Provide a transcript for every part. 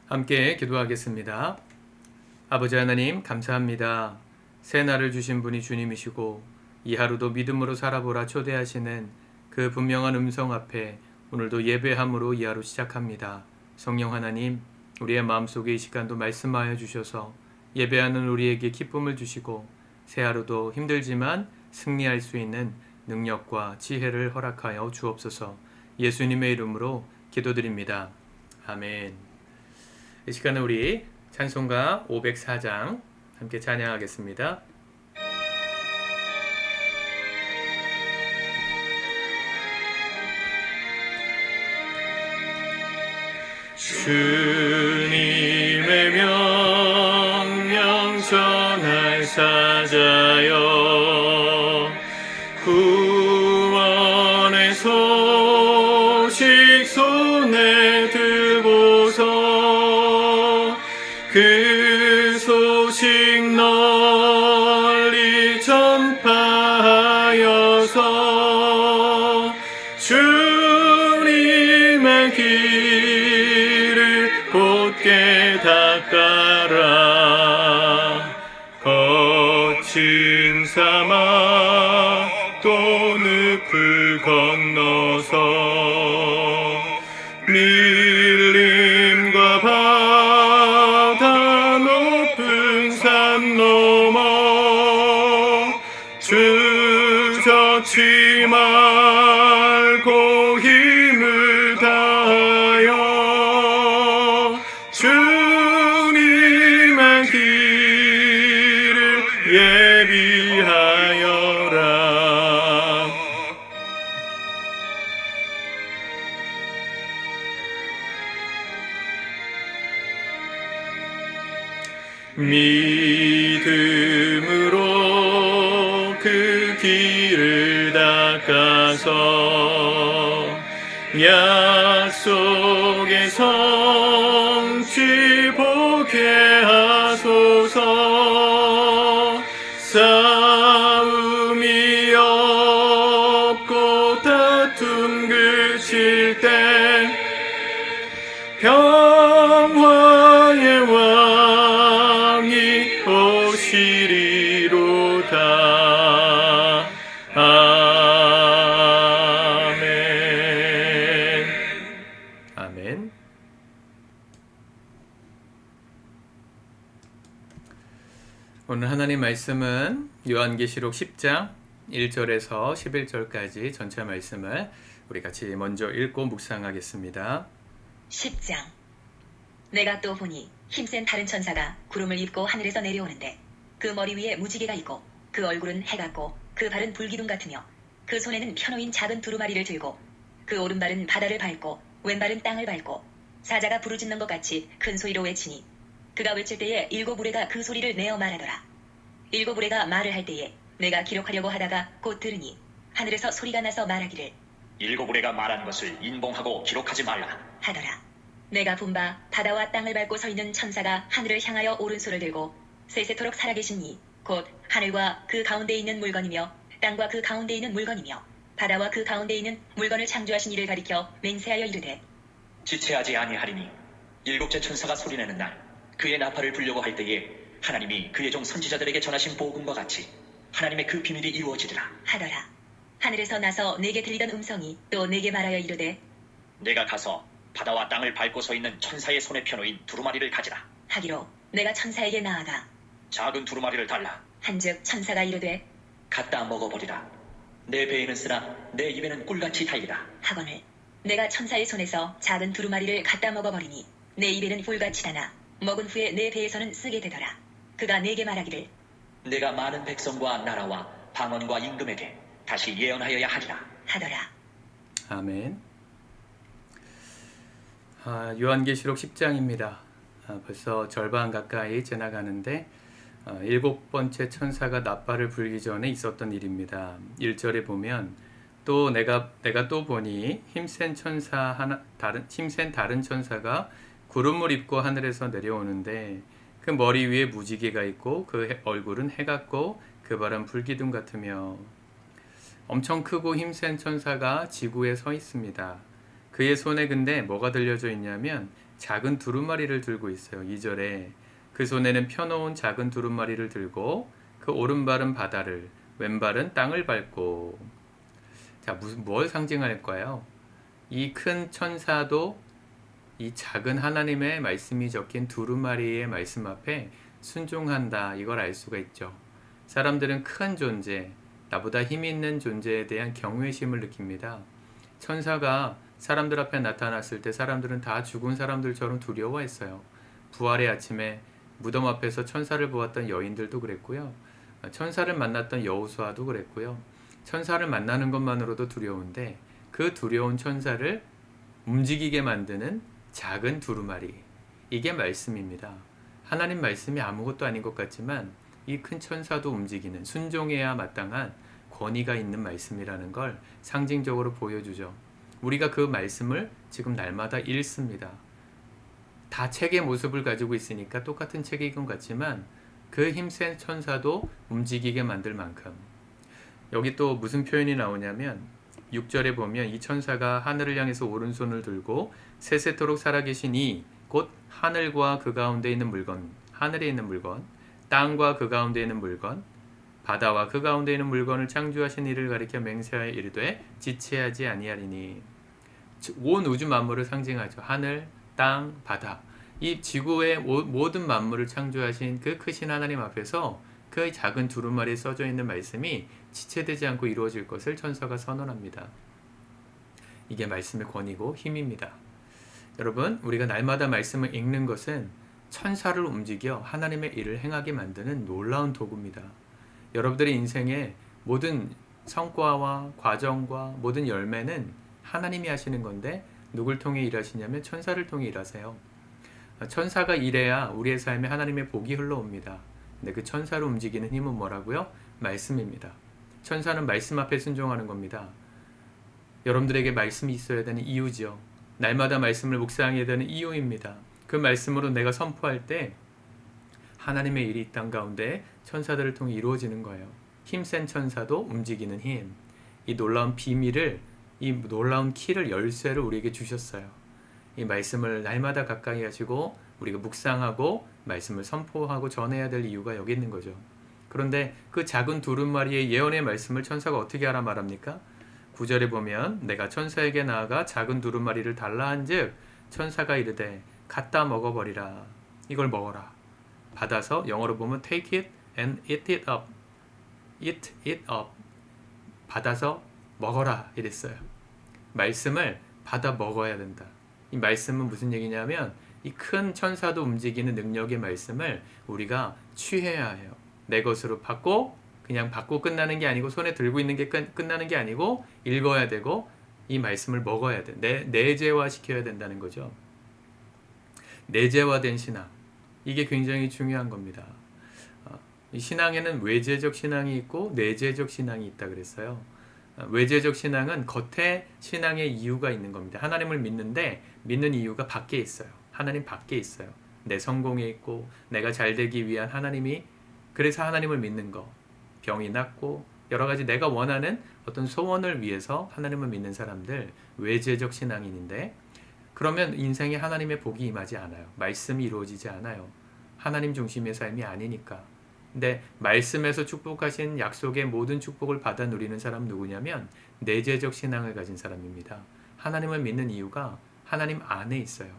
함께 기도하겠습니다. 아버지 하나님, 감사합니다. 새 날을 주신 분이 주님이시고 이 하루도 믿음으로 살아보라 초대하시는 그 분명한 음성 앞에 오늘도 예배함으로 이 하루 시작합니다. 성령 하나님, 우리의 마음속에 이 시간도 말씀하여 주셔서 예배하는 우리에게 기쁨을 주시고 새 하루도 힘들지만 승리할 수 있는 능력과 지혜를 허락하여 주옵소서. 예수님의 이름으로 기도드립니다. 아멘. 이 시간은 우리 찬송가 504장 함께 찬양하겠습니다. 주님의 명령 전할 사자여, 구원의 소식 손에 들고서 그 소식 널리 전파하여서 주님의 길을 곧게 닦아라. 거친 사막 또 늪을 건너서 밀림과 바다 높은 산 넘어 주저치 말고 힘을 다하여 주님의 길을 예비하여라. 믿음으로 그 길을 닦아서 약속의 성취 보게 하소서. 싸움이 없고 다툼 그칠 때 평화의 왕이 오시리로다. 아멘. 아멘. 오늘 하나님 말씀은 요한계시록 10장 1절에서 11절까지 전체 말씀을 우리 같이 먼저 읽고 묵상하겠습니다. 10장. 내가 또 보니 힘센 다른 천사가 구름을 입고 하늘에서 내려오는데 그 머리 위에 무지개가 있고 그 얼굴은 해 같고 그 발은 불기둥 같으며 그 손에는 펴놓인 작은 두루마리를 들고 그 오른발은 바다를 밟고 왼발은 땅을 밟고 사자가 부르짖는 것 같이 큰 소리로 외치니 그가 외칠 때에 일곱 우레가 그 소리를 내어 말하더라. 일곱 우레가 말을 할 때에 내가 기록하려고 하다가 곧 들으니 하늘에서 소리가 나서 말하기를 일곱 우레가 말한 것을 인봉하고 기록하지 말라 하더라. 내가 본 바 바다와 땅을 밟고 서 있는 천사가 하늘을 향하여 오른손을 들고 세세토록 살아계신 이 곧 하늘과 그 가운데 있는 물건이며 땅과 그 가운데 있는 물건이며 바다와 그 가운데 있는 물건을 창조하신 이를 가리켜 맹세하여 이르되 지체하지 아니하리니 일곱째 천사가 소리내는 날 그의 나팔을 불려고 할 때에 하나님이 그의 종 선지자들에게 전하신 복음과 같이 하나님의 그 비밀이 이루어지리라 하더라. 하늘에서 나서 내게 들리던 음성이 또 내게 말하여 이르되 내가 가서 바다와 땅을 밟고 서 있는 천사의 손에 펴놓인 두루마리를 가지라 하기로 내가 천사에게 나아가 작은 두루마리를 달라 한즉 천사가 이르되 갖다 먹어버리라. 내 배에는 쓰나 내 입에는 꿀같이 달리라 하거늘 내가 천사의 손에서 작은 두루마리를 갖다 먹어버리니 내 입에는 꿀같이 다나 먹은 후에 내 배에서는 쓰게 되더라. 그가 내게 말하기를 내가 많은 백성과 나라와 방언과 임금에게 다시 예언하여야 하리라 하더라. 아멘. 요한계시록 10장입니다. 벌써 절반 가까이 지나가는데 일곱 번째 천사가 나팔을 불기 전에 있었던 일입니다. 1절에 보면 또 내가 또 보니 힘센 다른 천사가 구름을 입고 하늘에서 내려오는데 그 머리 위에 무지개가 있고 그 얼굴은 해 같고 그 발은 불기둥 같으며 엄청 크고 힘센 천사가 지구에 서 있습니다. 그의 손에 근데 뭐가 들려져 있냐면 작은 두루마리를 들고 있어요. 2절에 그 손에는 펴놓은 작은 두루마리를 들고 그 오른발은 바다를 왼발은 땅을 밟고. 자, 뭘 상징할까요? 이 큰 천사도 이 작은 하나님의 말씀이 적힌 두루마리의 말씀 앞에 순종한다. 이걸 알 수가 있죠. 사람들은 큰 존재, 나보다 힘 있는 존재에 대한 경외심을 느낍니다. 천사가 사람들 앞에 나타났을 때 사람들은 다 죽은 사람들처럼 두려워했어요. 부활의 아침에 무덤 앞에서 천사를 보았던 여인들도 그랬고요. 천사를 만났던 여호수아도 그랬고요. 천사를 만나는 것만으로도 두려운데 그 두려운 천사를 움직이게 만드는 작은 두루마리, 이게 말씀입니다. 하나님 말씀이 아무것도 아닌 것 같지만 이 큰 천사도 움직이는, 순종해야 마땅한 권위가 있는 말씀이라는 걸 상징적으로 보여주죠. 우리가 그 말씀을 지금 날마다 읽습니다. 다 책의 모습을 가지고 있으니까 똑같은 책인 것 같지만 그 힘센 천사도 움직이게 만들 만큼. 여기 또 무슨 표현이 나오냐면 6절에 보면 이 천사가 하늘을 향해서 오른손을 들고 세세토록 살아계신 이 곧 하늘과 그 가운데 있는 물건, 하늘에 있는 물건, 땅과 그 가운데 있는 물건, 바다와 그 가운데 있는 물건을 창조하신 이를 가리켜 맹세하여 이르되 지체하지 아니하리니. 온 우주 만물을 상징하죠. 하늘, 땅, 바다. 이 지구의 모든 만물을 창조하신 그 크신 하나님 앞에서 그 작은 두루마리에 써져 있는 말씀이 지체되지 않고 이루어질 것을 천사가 선언합니다. 이게 말씀의 권위고 힘입니다. 여러분, 우리가 날마다 말씀을 읽는 것은 천사를 움직여 하나님의 일을 행하게 만드는 놀라운 도구입니다. 여러분들의 인생의 모든 성과와 과정과 모든 열매는 하나님이 하시는 건데 누굴 통해 일하시냐면 천사를 통해 일하세요. 천사가 일해야 우리의 삶에 하나님의 복이 흘러옵니다. 근데 그 천사를 움직이는 힘은 뭐라고요? 말씀입니다. 천사는 말씀 앞에 순종하는 겁니다. 여러분들에게 말씀이 있어야 되는 이유죠. 날마다 말씀을 묵상해야 되는 이유입니다. 그 말씀으로 내가 선포할 때 하나님의 일이 이 땅 가운데 천사들을 통해 이루어지는 거예요. 힘센 천사도 움직이는 힘. 이 놀라운 비밀을, 이 놀라운 키를, 열쇠를 우리에게 주셨어요. 이 말씀을 날마다 가까이 하시고 우리가 묵상하고 말씀을 선포하고 전해야 될 이유가 여기 있는 거죠. 그런데 그 작은 두루마리의 예언의 말씀을 천사가 어떻게 알아 말합니까? 9절에 보면 내가 천사에게 나아가 작은 두루마리를 달라 한즉 천사가 이르되 갖다 먹어버리라. 이걸 먹어라. 받아서 영어로 보면 take it and eat it up. eat it up. 받아서 먹어라 이랬어요. 말씀을 받아 먹어야 된다. 이 말씀은 무슨 얘기냐면 이 큰 천사도 움직이는 능력의 말씀을 우리가 취해야 해요. 내 것으로 받고 그냥 받고 끝나는 게 아니고 손에 들고 있는 게 끝나는 게 아니고 읽어야 되고 이 말씀을 먹어야 돼. 내재화 시켜야 된다는 거죠. 내재화된 신앙. 이게 굉장히 중요한 겁니다. 이 신앙에는 외재적 신앙이 있고 내재적 신앙이 있다 그랬어요. 외재적 신앙은 겉에 신앙의 이유가 있는 겁니다. 하나님을 믿는데 믿는 이유가 밖에 있어요. 하나님 밖에 있어요. 내 성공에 있고 내가 잘 되기 위한 하나님이, 그래서 하나님을 믿는 거. 병이 낫고 여러 가지 내가 원하는 어떤 소원을 위해서 하나님을 믿는 사람들, 외재적 신앙인인데 그러면 인생에 하나님의 복이 임하지 않아요. 말씀이 이루어지지 않아요. 하나님 중심의 삶이 아니니까. 근데 말씀에서 축복하신 약속의 모든 축복을 받아 누리는 사람은 누구냐면 내재적 신앙을 가진 사람입니다. 하나님을 믿는 이유가 하나님 안에 있어요.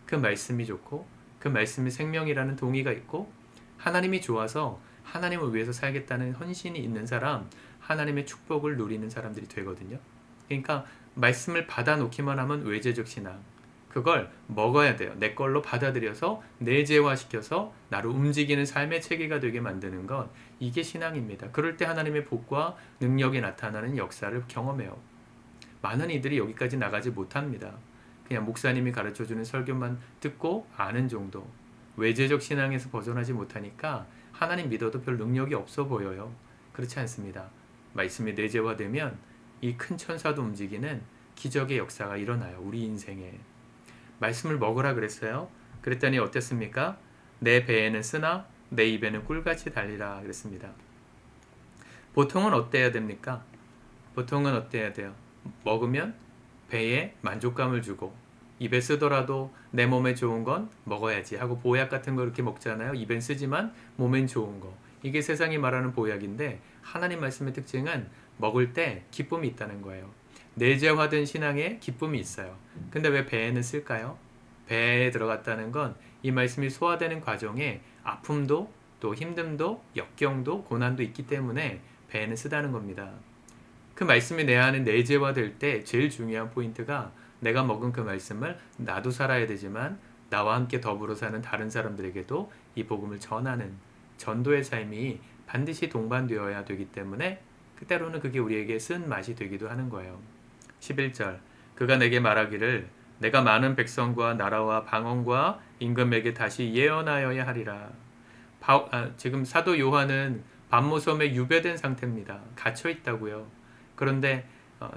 그 말씀이 좋고 그 말씀이 생명이라는 동의가 있고 하나님이 좋아서 하나님을 위해서 살겠다는 헌신이 있는 사람, 하나님의 축복을 누리는 사람들이 되거든요. 그러니까 말씀을 받아 놓기만 하면 외재적 신앙. 그걸 먹어야 돼요. 내 걸로 받아들여서 내재화시켜서 나를 움직이는 삶의 체계가 되게 만드는 것, 이게 신앙입니다. 그럴 때 하나님의 복과 능력이 나타나는 역사를 경험해요. 많은 이들이 여기까지 나가지 못합니다. 그냥 목사님이 가르쳐주는 설교만 듣고 아는 정도. 외재적 신앙에서 벗어나지 못하니까 하나님 믿어도 별 능력이 없어 보여요. 그렇지 않습니다. 말씀이 내재화되면 이 큰 천사도 움직이는 기적의 역사가 일어나요. 우리 인생에. 말씀을 먹으라 그랬어요. 그랬더니 어땠습니까? 내 배에는 쓰나 내 입에는 꿀같이 달리라 그랬습니다. 보통은 어때야 됩니까? 보통은 어때야 돼요? 먹으면 배에 만족감을 주고 입에 쓰더라도 내 몸에 좋은 건 먹어야지 하고 보약 같은 거 이렇게 먹잖아요. 입엔 쓰지만 몸엔 좋은 거. 이게 세상이 말하는 보약인데 하나님 말씀의 특징은 먹을 때 기쁨이 있다는 거예요. 내재화된 신앙에 기쁨이 있어요. 근데 왜 배에는 쓸까요? 배에 들어갔다는 건 이 말씀이 소화되는 과정에 아픔도 또 힘듦도 역경도 고난도 있기 때문에 배에는 쓰다는 겁니다. 그 말씀이 내 안에 내재화될 때 제일 중요한 포인트가 내가 먹은 그 말씀을 나도 살아야 되지만 나와 함께 더불어 사는 다른 사람들에게도 이 복음을 전하는 전도의 삶이 반드시 동반되어야 되기 때문에 때로는 그게 우리에게 쓴 맛이 되기도 하는 거예요. 11절 그가 내게 말하기를 내가 많은 백성과 나라와 방언과 임금에게 다시 예언하여야 하리라. 지금 사도 요한은 반모섬에 유배된 상태입니다. 갇혀 있다고요. 그런데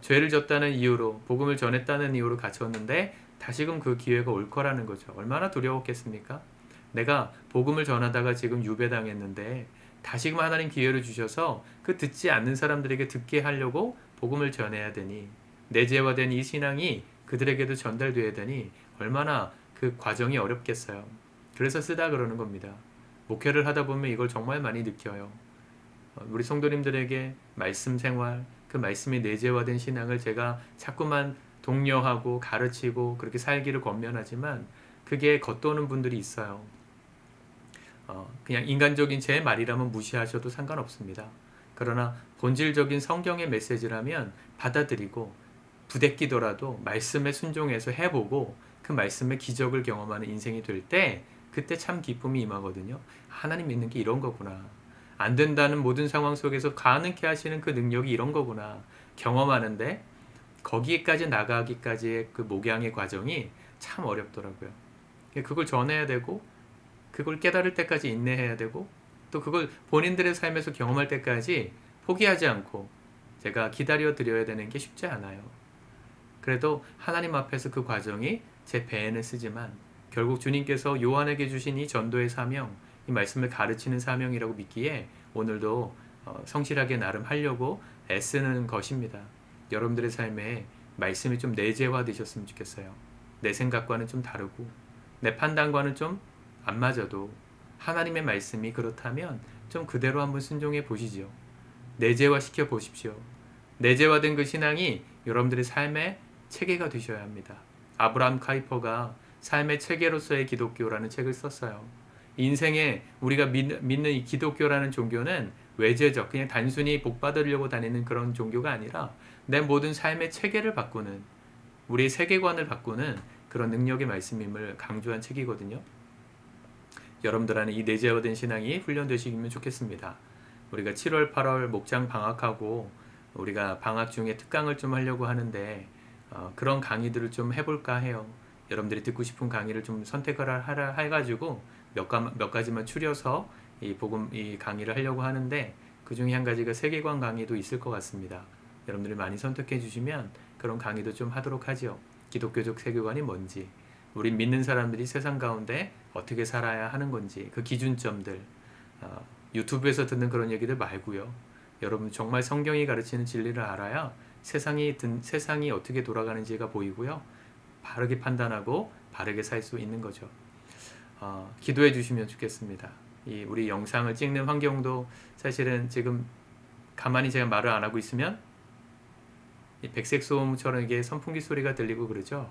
죄를 졌다는 이유로 복음을 전했다는 이유로 갇혔는데 다시금 그 기회가 올 거라는 거죠. 얼마나 두려웠겠습니까? 내가 복음을 전하다가 지금 유배당했는데 다시금 하나님 기회를 주셔서 그 듣지 않는 사람들에게 듣게 하려고 복음을 전해야 되니 내재화된 이 신앙이 그들에게도 전달돼야 되니 얼마나 그 과정이 어렵겠어요. 그래서 쓰다 그러는 겁니다. 목회를 하다 보면 이걸 정말 많이 느껴요. 우리 성도님들에게 말씀 생활, 그 말씀이 내재화된 신앙을 제가 자꾸만 독려하고 가르치고 그렇게 살기를 권면하지만 그게 겉도는 분들이 있어요. 그냥 인간적인 제 말이라면 무시하셔도 상관없습니다. 그러나 본질적인 성경의 메시지라면 받아들이고 부대끼더라도 말씀에 순종해서 해보고 그 말씀의 기적을 경험하는 인생이 될 때 그때 참 기쁨이 임하거든요. 하나님 믿는 게 이런 거구나. 안 된다는 모든 상황 속에서 가능케 하시는 그 능력이 이런 거구나. 경험하는데 거기까지 나가기까지의 그 목양의 과정이 참 어렵더라고요. 그걸 전해야 되고 그걸 깨달을 때까지 인내해야 되고 또 그걸 본인들의 삶에서 경험할 때까지 포기하지 않고 제가 기다려 드려야 되는 게 쉽지 않아요. 그래도 하나님 앞에서 그 과정이 제 배에는 쓰지만 결국 주님께서 요한에게 주신 이 전도의 사명, 이 말씀을 가르치는 사명이라고 믿기에 오늘도 성실하게 나름 하려고 애쓰는 것입니다. 여러분들의 삶에 말씀이 좀 내재화 되셨으면 좋겠어요. 내 생각과는 좀 다르고 내 판단과는 좀 안 맞아도 하나님의 말씀이 그렇다면 좀 그대로 한번 순종해 보시죠. 내재화 시켜 보십시오. 내재화된 그 신앙이 여러분들의 삶의 체계가 되셔야 합니다. 아브라함 카이퍼가 삶의 체계로서의 기독교라는 책을 썼어요. 인생에 우리가 믿는 이 기독교라는 종교는 외제적, 그냥 단순히 복 받으려고 다니는 그런 종교가 아니라 내 모든 삶의 체계를 바꾸는, 우리의 세계관을 바꾸는 그런 능력의 말씀임을 강조한 책이거든요. 여러분들 안에 이 내재화된 신앙이 훈련되시면 좋겠습니다. 우리가 7월, 8월 목장 방학하고 우리가 방학 중에 특강을 좀 하려고 하는데 그런 강의들을 좀 해볼까 해요. 여러분들이 듣고 싶은 강의를 좀 선택을 하라 해가지고 몇 가지만 추려서 이 강의를 하려고 하는데 그 중에 한 가지가 세계관 강의도 있을 것 같습니다. 여러분들이 많이 선택해 주시면 그런 강의도 좀 하도록 하죠. 기독교적 세계관이 뭔지, 우리 믿는 사람들이 세상 가운데 어떻게 살아야 하는 건지 그 기준점들, 유튜브에서 듣는 그런 얘기들 말고요. 여러분 정말 성경이 가르치는 진리를 알아야 세상이 어떻게 돌아가는지가 보이고요. 바르게 판단하고 바르게 살 수 있는 거죠. 기도해 주시면 좋겠습니다. 우리 영상을 찍는 환경도 사실은 지금 가만히 제가 말을 안 하고 있으면 백색 소음처럼 이게 선풍기 소리가 들리고 그러죠.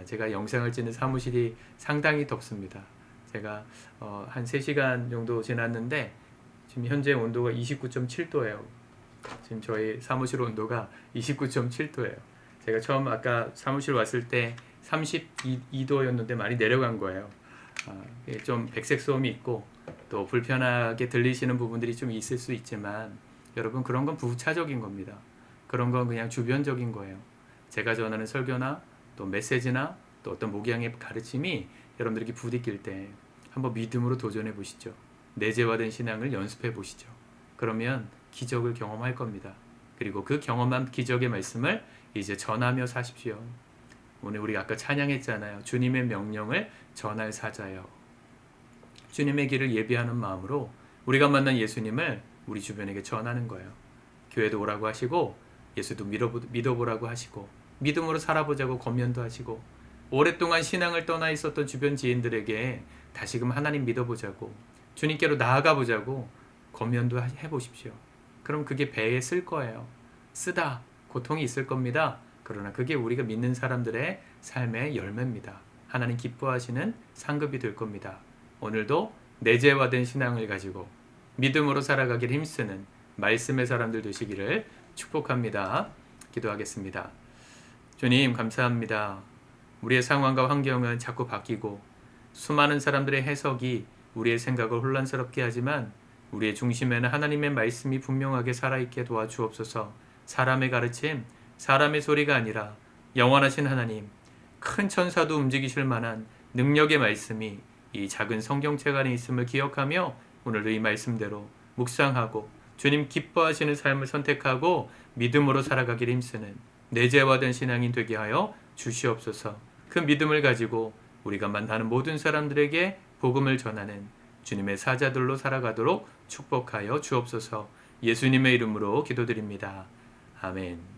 제가 영상을 찍는 사무실이 상당히 덥습니다. 제가 한 3시간 정도 지났는데 지금 현재 온도가 29.7도예요. 지금 저희 사무실 온도가 29.7도예요. 제가 처음 아까 사무실 왔을 때 32도였는데 많이 내려간 거예요. 좀 백색 소음이 있고 또 불편하게 들리시는 부분들이 좀 있을 수 있지만 여러분 그런 건 부차적인 겁니다. 그런 건 그냥 주변적인 거예요. 제가 전하는 설교나 또 메시지나 또 어떤 목양의 가르침이 여러분들에게 부딪힐 때 한번 믿음으로 도전해 보시죠. 내재화된 신앙을 연습해 보시죠. 그러면 기적을 경험할 겁니다. 그리고 그 경험한 기적의 말씀을 이제 전하며 사십시오. 오늘 우리 아까 찬양했잖아요. 주님의 명령을 전할 사자요. 주님의 길을 예비하는 마음으로 우리가 만난 예수님을 우리 주변에게 전하는 거예요. 교회도 오라고 하시고 예수도 믿어보라고 하시고 믿음으로 살아보자고 권면도 하시고, 오랫동안 신앙을 떠나 있었던 주변 지인들에게 다시금 하나님 믿어보자고, 주님께로 나아가 보자고 권면도 해보십시오. 그럼 그게 배에 쓸 거예요. 쓰다 고통이 있을 겁니다. 그러나 그게 우리가 믿는 사람들의 삶의 열매입니다. 하나님 기뻐하시는 상급이 될 겁니다. 오늘도 내재화된 신앙을 가지고 믿음으로 살아가길 힘쓰는 말씀의 사람들 되시기를 축복합니다. 기도하겠습니다. 주님 감사합니다. 우리의 상황과 환경은 자꾸 바뀌고 수많은 사람들의 해석이 우리의 생각을 혼란스럽게 하지만 우리의 중심에는 하나님의 말씀이 분명하게 살아있게 도와주옵소서. 사람의 가르침, 사람의 소리가 아니라 영원하신 하나님, 큰 천사도 움직이실 만한 능력의 말씀이 이 작은 성경책 안에 있음을 기억하며 오늘도 이 말씀대로 묵상하고 주님 기뻐하시는 삶을 선택하고 믿음으로 살아가길 힘쓰는 내재화된 신앙인 되게 하여 주시옵소서. 그 믿음을 가지고 우리가 만나는 모든 사람들에게 복음을 전하는 주님의 사자들로 살아가도록 축복하여 주옵소서. 예수님의 이름으로 기도드립니다. 아멘.